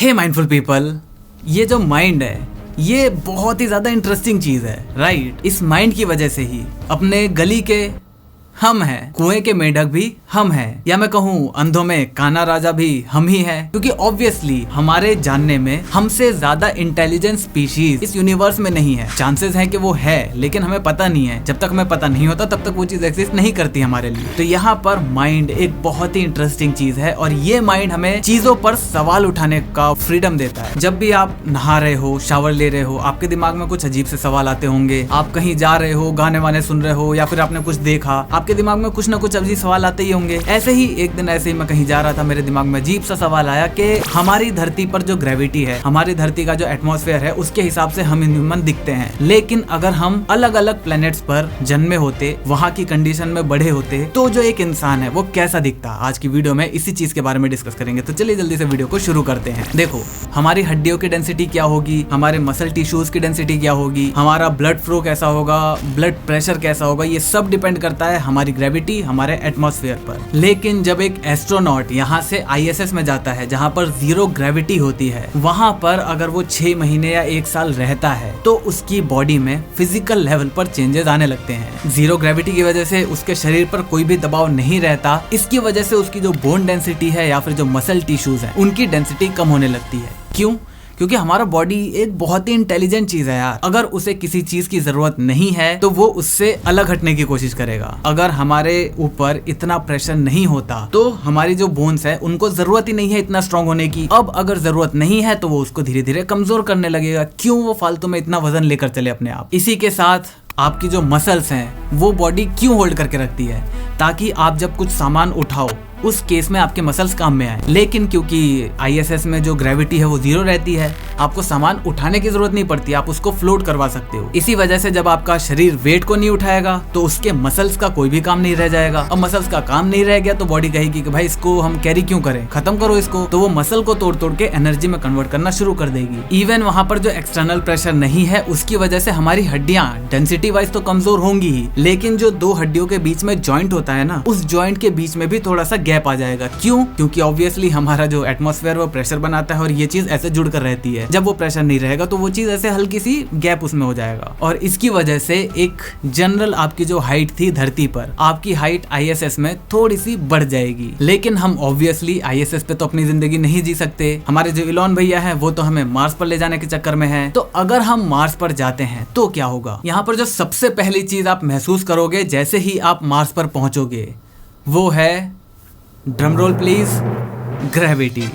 हे mindful people, ये जो mind है ये बहुत ही ज्यादा इंटरेस्टिंग चीज है, राइट। इस माइंड की वजह से ही अपने गली के हम हैं, कुएं के मेढक भी हम हैं, या मैं कहूँ अंधों में काना राजा भी हम ही हैं, क्योंकि ऑब्वियसली हमारे जानने में हमसे ज्यादा इंटेलिजेंट स्पीशीज इस यूनिवर्स में नहीं है। चांसेस हैं कि वो है, लेकिन हमें पता नहीं है। जब तक हमें पता नहीं होता तब तक वो चीज एग्जिस्ट नहीं करती हमारे लिए। तो यहाँ पर माइंड एक बहुत ही इंटरेस्टिंग चीज है, और ये माइंड हमें चीजों पर सवाल उठाने का फ्रीडम देता है। जब भी आप नहा रहे हो, शावर ले रहे हो, आपके दिमाग में कुछ अजीब से सवाल आते होंगे। आप कहीं जा रहे हो, गाने वाने सुन रहे हो, या फिर आपने कुछ देखा, आपके दिमाग में कुछ ना कुछ अजीब सवाल आते ही होंगे। ऐसे ही एक दिन ऐसे ही मैं कहीं जा रहा था, मेरे दिमाग में अजीब सा सवाल आया कि हमारी धरती पर जो ग्रेविटी है, हमारी धरती का जो एटमॉस्फेयर है, उसके हिसाब से हम ह्यूमन दिखते हैं। लेकिन अगर हम अलग अलग प्लैनेट्स पर जन्मे होते, वहाँ की कंडीशन में बढ़े होते, तो जो एक इंसान है वो कैसा दिखता। आज की वीडियो में इसी चीज के बारे में डिस्कस करेंगे। तो चलिए जल्दी से वीडियो को शुरू करते हैं। देखो, हमारी हड्डियों की डेंसिटी क्या होगी, हमारे मसल टिश्यूज की डेंसिटी क्या होगी, हमारा ब्लड फ्लो कैसा होगा, ब्लड प्रेशर कैसा होगा, ये सब डिपेंड करता है हमारी ग्रेविटी, हमारे एटमॉस्फेयर पर। लेकिन जब एक एस्ट्रोनॉट यहाँ से ISS में जाता है, जहाँ पर जीरो ग्रेविटी होती है, वहाँ पर अगर वो 6 महीने या 1 साल रहता है, तो उसकी बॉडी में फिजिकल लेवल पर चेंजेस आने लगते हैं। जीरो ग्रेविटी की वजह से उसके शरीर पर कोई भी दबाव नहीं रहता। इसकी वजह से उसकी जो बोन डेंसिटी है या फिर जो मसल टिश्यूज है, उनकी डेंसिटी कम होने लगती है। क्यों? क्योंकि हमारा बॉडी एक बहुत ही इंटेलिजेंट चीज है यार। अगर उसे किसी चीज की जरूरत नहीं है तो वो उससे अलग हटने की कोशिश करेगा। अगर हमारे ऊपर इतना प्रेशर नहीं होता तो हमारी जो बोन्स है उनको जरूरत ही नहीं है इतना स्ट्रांग होने की। अब अगर जरूरत नहीं है तो वो उसको धीरे धीरे कमजोर करने लगेगा। क्यों? वो फालतू में इतना वजन लेकर चले अपने आप। इसी के साथ आपकी जो मसल्स हैं वो बॉडी क्यों होल्ड करके रखती है? ताकि आप जब कुछ सामान उठाओ उस केस में आपके मसल्स काम में आए। लेकिन क्योंकि ISS में जो ग्रेविटी है वो जीरो रहती है, आपको सामान उठाने की जरूरत नहीं पड़ती, आप उसको फ्लोट करवा सकते हो। इसी वजह से जब आपका शरीर वेट को नहीं उठाएगा तो उसके मसल्स का कोई भी काम नहीं रह जाएगा। अब मसल्स का काम नहीं रह गया तो बॉडी कहेगी कि भाई इसको हम कैरी क्यों करें, खत्म करो इसको। तो वो मसल को तोड़ तोड़ के एनर्जी में कन्वर्ट करना शुरू कर देगी। इवन वहाँ पर जो एक्सटर्नल प्रेशर नहीं है उसकी वजह से हमारी हड्डियां डेंसिटी वाइज तो कमजोर होंगी ही, लेकिन जो 2 हड्डियों के बीच में जॉइंट होता है ना, उस जॉइंट के बीच में भी थोड़ा सा गैप आ जाएगा। क्यों? क्योंकि ऑब्वियसली हमारा जो एटमॉस्फेयर वो प्रेशर बनाता है और ये चीज ऐसे जुड़ कर रहती है। जब वो प्रेशर नहीं रहेगा तो वो चीज ऐसे हल्की सी गैप उसमें हो जाएगा, और इसकी वजह से एक जनरल आपकी जो हाइट थी धरती पर, आपकी हाइट ISS में थोड़ी सी बढ़ जाएगी। लेकिन हम ऑब्वियसली ISS पे तो अपनी जिंदगी नहीं जी सकते। हमारे जो इलॉन भैया है वो तो हमें मार्स पर ले जाने के चक्कर में है। तो अगर हम मार्स पर जाते हैं तो क्या होगा? यहाँ पर जो सबसे पहली चीज आप महसूस करोगे जैसे ही आप मार्स पर पहुंचोगे वो है, ड्रम रोल प्लीज, ग्रेविटी।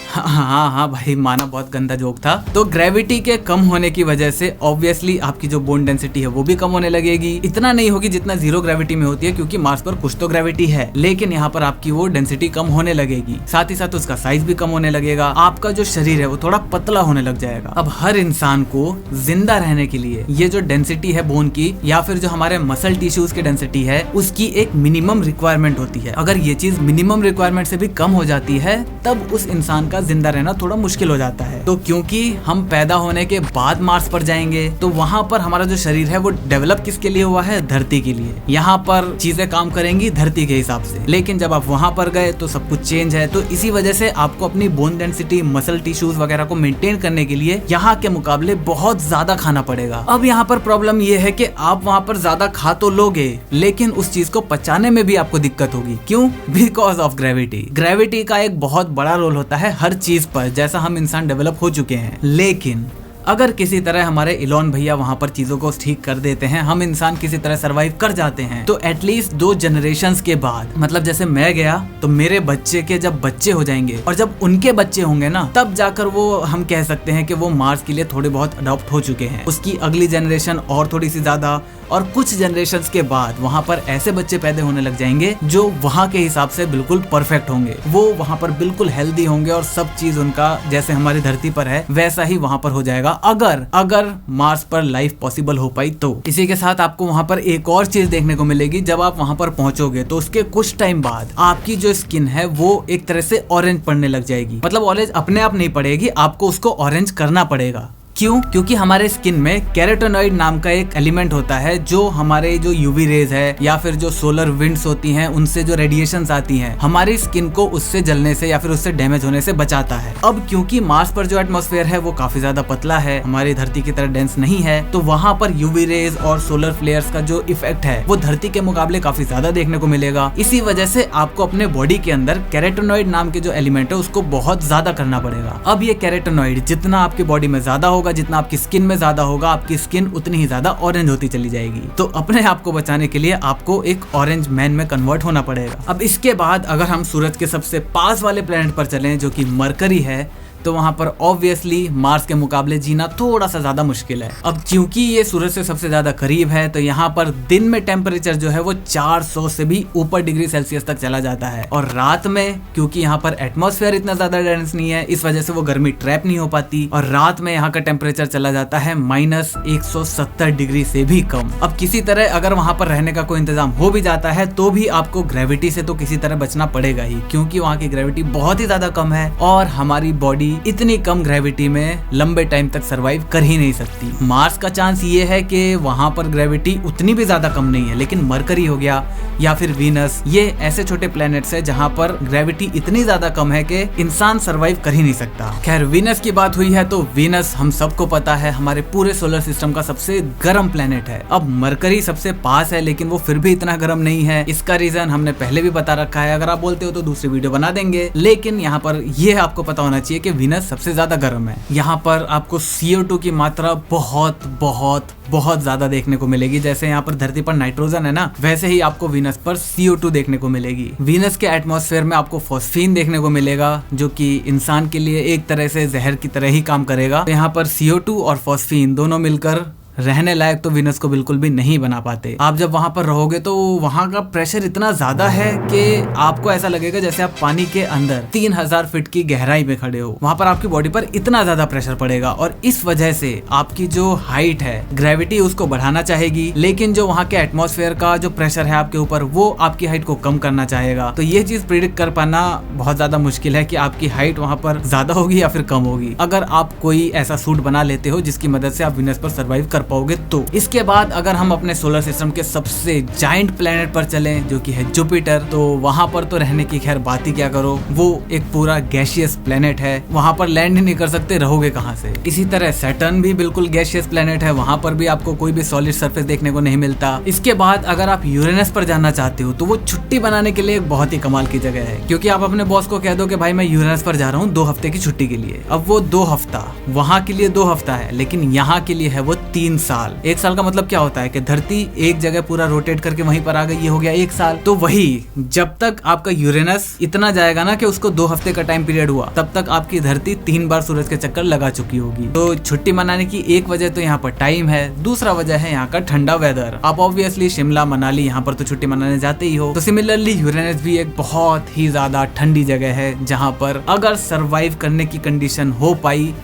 हाँ भाई, माना बहुत गंदा जोक था। तो ग्रेविटी के कम होने की वजह से ऑब्वियसली आपकी जो बोन डेंसिटी है वो भी कम होने लगेगी। इतना नहीं होगी जितना जीरो ग्रेविटी में होती है, क्योंकि मार्स पर कुछ तो ग्रेविटी है, लेकिन यहाँ पर आपकी वो डेंसिटी कम होने लगेगी। साथ ही साथ उसका साइज भी कम होने लगेगा। आपका जो शरीर है वो थोड़ा पतला होने लग जाएगा। अब हर इंसान को जिंदा रहने के लिए ये जो डेंसिटी है बोन की, या फिर जो हमारे मसल टिश्यूज की डेंसिटी है, उसकी एक मिनिमम रिक्वायरमेंट होती है। अगर ये चीज मिनिमम रिक्वायरमेंट से भी कम हो जाती है तब उस इंसान का जिंदा रहना थोड़ा मुश्किल हो जाता है। तो क्योंकि हम पैदा होने के बाद मार्स पर जाएंगे तो वहाँ पर हमारा जो शरीर है वो डेवलप किसके लिए हुआ है? धरती के लिए। यहाँ पर चीजें काम करेंगी धरती के हिसाब से। लेकिन जब आप वहाँ पर गए तो सब कुछ चेंज है। तो इसी वजह से आपको अपनी बोन डेंसिटी, मसल टिश्यूज वगैरह को मेंटेन करने के लिए यहाँ के मुकाबले बहुत ज्यादा खाना पड़ेगा। अब यहाँ पर प्रॉब्लम ये है कि आप वहाँ पर ज्यादा खा तो लोगे, लेकिन उस चीज को पचाने में भी आपको दिक्कत होगी। क्यों? Because of gravity. ग्रेविटी का एक बहुत बड़ा रोल होता है हर चीज पर, जैसा हम इंसान डेवलप हो चुके हैं। लेकिन अगर किसी तरह हमारे इलॉन भैया वहाँ पर चीजों को ठीक कर देते हैं, हम इंसान किसी तरह सरवाइव कर जाते हैं, तो एटलीस्ट 2 जनरेशंस के बाद, मतलब जैसे मैं गया तो मेरे बच्चे के जब बच्चे हो जाएंगे और जब उनके बच्चे होंगे ना, तब जाकर वो हम कह सकते हैं कि वो मार्स के लिए थोड़े बहुत अडॉप्ट हो चुके हैं। उसकी अगली जनरेशन और थोड़ी सी ज्यादा, और कुछ जनरेशंस के बाद वहाँ पर ऐसे बच्चे पैदा होने लग जाएंगे जो वहाँ के हिसाब से बिल्कुल परफेक्ट होंगे। वो वहाँ पर बिल्कुल हेल्दी होंगे और सब चीज उनका जैसे हमारी धरती पर है वैसा ही वहाँ पर हो जाएगा, अगर मार्स पर लाइफ पॉसिबल हो पाई तो। इसी के साथ आपको वहाँ पर एक और चीज देखने को मिलेगी। जब आप वहाँ पर पहुंचोगे तो उसके कुछ टाइम बाद आपकी जो स्किन है वो एक तरह से ऑरेंज पड़ने लग जाएगी। मतलब ऑरेंज अपने आप नहीं पड़ेगी, आपको उसको ऑरेंज करना पड़ेगा। क्यों? क्योंकि हमारे स्किन में कैरोटेनॉइड नाम का एक एलिमेंट होता है जो हमारे जो यूवी रेज है या फिर जो सोलर विंड्स होती हैं उनसे जो रेडिएशंस आती हैं हमारी स्किन को उससे जलने से या फिर उससे डैमेज होने से बचाता है। अब क्योंकि मार्स पर जो एटमॉस्फेयर है वो काफी ज्यादा पतला है, हमारी धरती की तरह डेंस नहीं है, तो वहाँ पर यूवी रेज और सोलर फ्लेयर्स का जो इफेक्ट है वो धरती के मुकाबले काफी ज्यादा देखने को मिलेगा। इसी वजह से आपको अपने बॉडी के अंदर कैरोटेनॉइड नाम के जो एलिमेंट है उसको बहुत ज्यादा करना पड़ेगा। अब ये कैरोटेनॉइड जितना आपकी बॉडी में ज्यादा होगा, जितना आपकी स्किन में ज्यादा होगा, आपकी स्किन उतनी ही ज्यादा ऑरेंज होती चली जाएगी। तो अपने आप को बचाने के लिए आपको एक ऑरेंज मैन में कन्वर्ट होना पड़ेगा। अब इसके बाद अगर हम सूरज के सबसे पास वाले प्लेनेट पर चलें जो कि मरकरी है, तो वहां पर ऑब्वियसली मार्स के मुकाबले जीना थोड़ा सा ज्यादा मुश्किल है। अब क्योंकि ये सूरज से सबसे ज्यादा करीब है तो यहाँ पर दिन में टेम्परेचर जो है वो 400 से भी ऊपर डिग्री सेल्सियस तक चला जाता है, और रात में क्योंकि यहाँ पर एटमॉस्फेयर इतना ज्यादा डेंस नहीं है इस वजह से वो गर्मी ट्रैप नहीं हो पाती, और रात में यहाँ का टेम्परेचर चला जाता है -170 डिग्री से भी कम। अब किसी तरह अगर वहां पर रहने का कोई इंतजाम हो भी जाता है तो भी आपको ग्रेविटी से तो किसी तरह बचना पड़ेगा ही, क्योंकि वहाँ की ग्रेविटी बहुत ही ज्यादा कम है और हमारी बॉडी इतनी कम ग्रेविटी में लंबे टाइम तक सरवाइव कर ही नहीं सकती। मार्स का चांस ये है कि वहां पर ग्रेविटी उतनी भी ज्यादा कम नहीं है, लेकिन मरकरी हो गया या फिर वीनस, ये ऐसे छोटे प्लैनेट्स है जहां पर ग्रेविटी इतनी ज्यादा कम है कि इंसान सरवाइव कर ही नहीं सकता। खैर वीनस की बात हुई है तो वीनस हम सबको पता है हमारे पूरे सोलर सिस्टम का सबसे गर्म प्लैनेट है। अब मरकरी सबसे पास है लेकिन वो फिर भी इतना गर्म नहीं है। इसका रीजन हमने पहले भी बता रखा है, अगर आप बोलते हो तो दूसरी वीडियो बना देंगे, लेकिन यहाँ पर यह आपको पता होना चाहिए कि वीनस सबसे ज्यादा गर्म है। यहाँ पर आपको CO2 की मात्रा बहुत बहुत बहुत ज्यादा देखने को मिलेगी। जैसे यहाँ पर धरती पर नाइट्रोजन है ना, वैसे ही आपको वीनस पर CO2 देखने को मिलेगी। वीनस के एटमॉस्फेयर में आपको फॉस्फीन देखने को मिलेगा जो कि इंसान के लिए एक तरह से जहर की तरह ही काम करेगा। तो यहाँ पर CO2 और फॉस्फीन दोनों मिलकर रहने लायक तो वीनस को बिल्कुल भी नहीं बना पाते। आप जब वहां पर रहोगे तो वहां का प्रेशर इतना ज्यादा है कि आपको ऐसा लगेगा जैसे आप पानी के अंदर 3000 फीट की गहराई में खड़े हो। वहां पर आपकी बॉडी पर इतना ज्यादा प्रेशर पड़ेगा और इस वजह से आपकी जो हाइट है, ग्रेविटी उसको बढ़ाना चाहेगी, लेकिन जो वहां के एटमॉस्फेयर का जो प्रेशर है आपके ऊपर वो आपकी हाइट को कम करना चाहेगा। तो ये चीज प्रिडिक्ट कर पाना बहुत ज्यादा मुश्किल है कि आपकी हाइट वहां पर ज्यादा होगी या फिर कम होगी, अगर आप कोई ऐसा सूट बना लेते हो जिसकी मदद से आप वीनस पर सर्वाइव कर पाओगे तो। इसके बाद अगर हम अपने सोलर सिस्टम के सबसे जायंट प्लेनेट पर चलें जो कि है जुपिटर, तो वहां पर तो रहने की खैर बात ही क्या करो, वो एक पूरा गैसियस प्लेनेट है, वहां पर लैंड ही नहीं कर सकते, रहोगे कहां से। इसी तरह सैटर्न भी बिल्कुल गैसियस प्लेनेट है, वहां पर भी आपको कोई भी सॉलिड सरफेस देखने को नहीं मिलता। इसके बाद अगर आप यूरेनस पर जाना चाहते हो तो वो छुट्टी बनाने के लिए एक बहुत ही कमाल की जगह है, क्योंकि आप अपने बॉस को कह दो कि भाई मैं यूरेनस पर जा रहा हूँ 2 हफ्ते की छुट्टी के लिए। अब वो 2 हफ्ता वहां के लिए 2 हफ्ता है, लेकिन यहाँ के लिए है वो 3 साल। 1 साल का मतलब क्या होता है कि धरती एक जगह पूरा रोटेट करके वहीं पर आ गई, ये हो गया 1 साल। तो वही जब तक आपका यूरेनस इतना जाएगा ना कि उसको 2 हफ्ते का टाइम पीरियड हुआ, तब तक आपकी धरती 3 बार सूरज के चक्कर लगा चुकी होगी। तो छुट्टी मनाने की एक वजह तो यहाँ पर टाइम है, दूसरा वजह है यहाँ का ठंडा वेदर। आप ऑब्वियसली शिमला मनाली यहाँ पर तो छुट्टी मनाने जाते ही हो, तो सिमिलरली यूरेनस भी एक बहुत ही ज्यादा ठंडी जगह है जहाँ पर अगर सरवाइव करने की कंडीशन हो पाई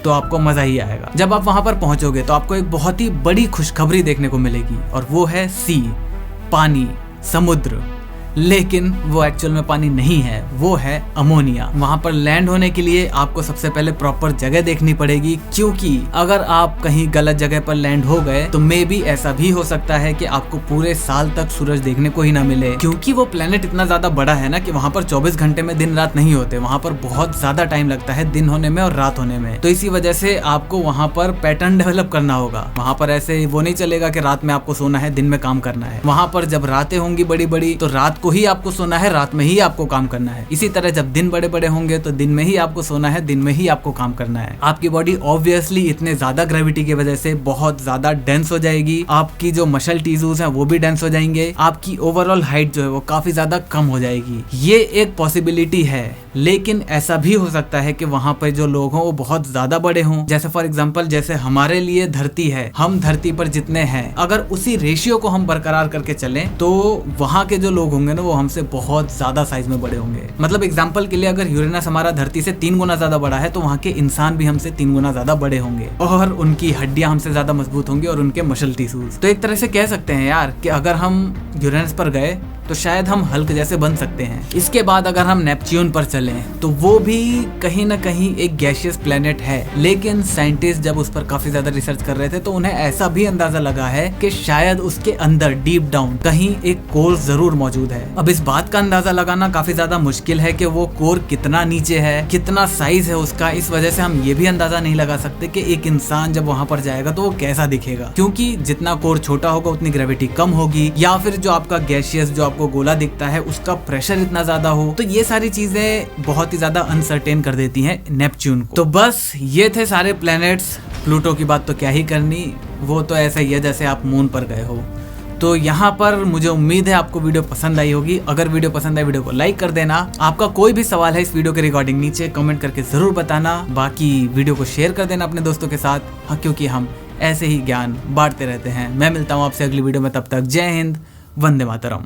तो आपको मजा ही आएगा। जब आप वहां पर पहुंचोगे तो आपको एक बहुत ही बड़ी खुशखबरी देखने को मिलेगी, और वो है सी, पानी, समुद्र। लेकिन वो एक्चुअल में पानी नहीं है, वो है अमोनिया। वहां पर लैंड होने के लिए आपको सबसे पहले प्रॉपर जगह देखनी पड़ेगी, क्योंकि अगर आप कहीं गलत जगह पर लैंड हो गए तो मे बी ऐसा भी हो सकता है कि आपको पूरे साल तक सूरज देखने को ही ना मिले, क्योंकि वो प्लेनेट इतना ज्यादा बड़ा है ना कि वहां पर 24 घंटे में दिन रात नहीं होते, वहां पर बहुत ज्यादा टाइम लगता है दिन होने में और रात होने में। तो इसी वजह से आपको वहां पर पैटर्न डेवलप करना होगा। वहां पर ऐसे वो नहीं चलेगा कि रात में आपको सोना है दिन में काम करना है। वहां पर जब रातें होंगी बड़ी बड़ी तो रात को ही आपको सोना है, रात में ही आपको काम करना है। इसी तरह जब दिन बड़े बड़े होंगे तो दिन में ही आपको सोना है, दिन में ही आपको काम करना है। आपकी बॉडी ऑब्वियसली इतने ज्यादा ग्रेविटी की वजह से बहुत ज्यादा डेंस हो जाएगी, आपकी जो मसल टिश्यूज हैं वो भी डेंस हो जाएंगे, आपकी ओवरऑल हाइट जो है वो काफी ज्यादा कम हो जाएगी। ये एक पॉसिबिलिटी है, लेकिन ऐसा भी हो सकता है कि वहां पर जो लोग हों वो बहुत ज्यादा बड़े हों। जैसे फॉर एग्जांपल जैसे हमारे लिए धरती है, हम धरती पर जितने हैं अगर उसी रेशियो को हम बरकरार करके चलें तो वहां के जो लोग होंगे ना वो हमसे बहुत ज्यादा साइज में बड़े होंगे। मतलब एग्जांपल के लिए अगर यूरेनस हमारा धरती से 3 गुना ज्यादा बड़ा है तो वहाँ के इंसान भी हमसे 3 गुना ज्यादा बड़े होंगे, और उनकी हड्डियां हमसे ज्यादा मजबूत होंगी और उनके मसल टिश्यूज। तो एक तरह से कह सकते हैं यार कि अगर हम यूरेनस पर गए तो शायद हम हल्क जैसे बन सकते हैं। इसके बाद अगर हम नेपच्यून पर चलें तो वो भी कहीं ना कहीं एक गैसियस प्लेनेट है, लेकिन साइंटिस्ट जब उस पर काफी ज्यादा रिसर्च कर रहे थे तो उन्हें ऐसा भी अंदाजा लगा है कि शायद उसके अंदर डीप डाउन कहीं एक कोर जरूर मौजूद है। अब इस बात का अंदाजा लगाना काफी ज्यादा मुश्किल है कि वो कोर कितना नीचे है, कितना साइज है उसका। इस वजह से हम ये भी अंदाजा नहीं लगा सकते कि एक इंसान जब वहां पर जाएगा तो वो कैसा दिखेगा, क्योंकि जितना कोर छोटा होगा उतनी ग्रेविटी कम होगी, या फिर जो आपका गैसियस जो आपको गोला दिखता है उसका प्रेशर इतना ज्यादा हो। तो ये सारी चीजें बहुत ही ज्यादा अनसर्टेन कर देती हैं नेपच्यून को। तो बस ये थे सारे प्लैनेट्स। प्लूटो की बात तो क्या ही करनी, वो तो ऐसा ही है जैसे आप मून पर गए हो। तो यहाँ पर मुझे उम्मीद है आपको वीडियो पसंद आई होगी। अगर वीडियो पसंद आई वीडियो को लाइक कर देना। आपका कोई भी सवाल है इस वीडियो के रिगार्डिंग नीचे कमेंट करके जरूर बताना। बाकी वीडियो को शेयर कर देना अपने दोस्तों के साथ, हाँ, क्योंकि हम ऐसे ही ज्ञान बांटते रहते हैं। मैं मिलता हूँ आपसे अगली वीडियो में, तब तक जय हिंद, वंदे मातरम।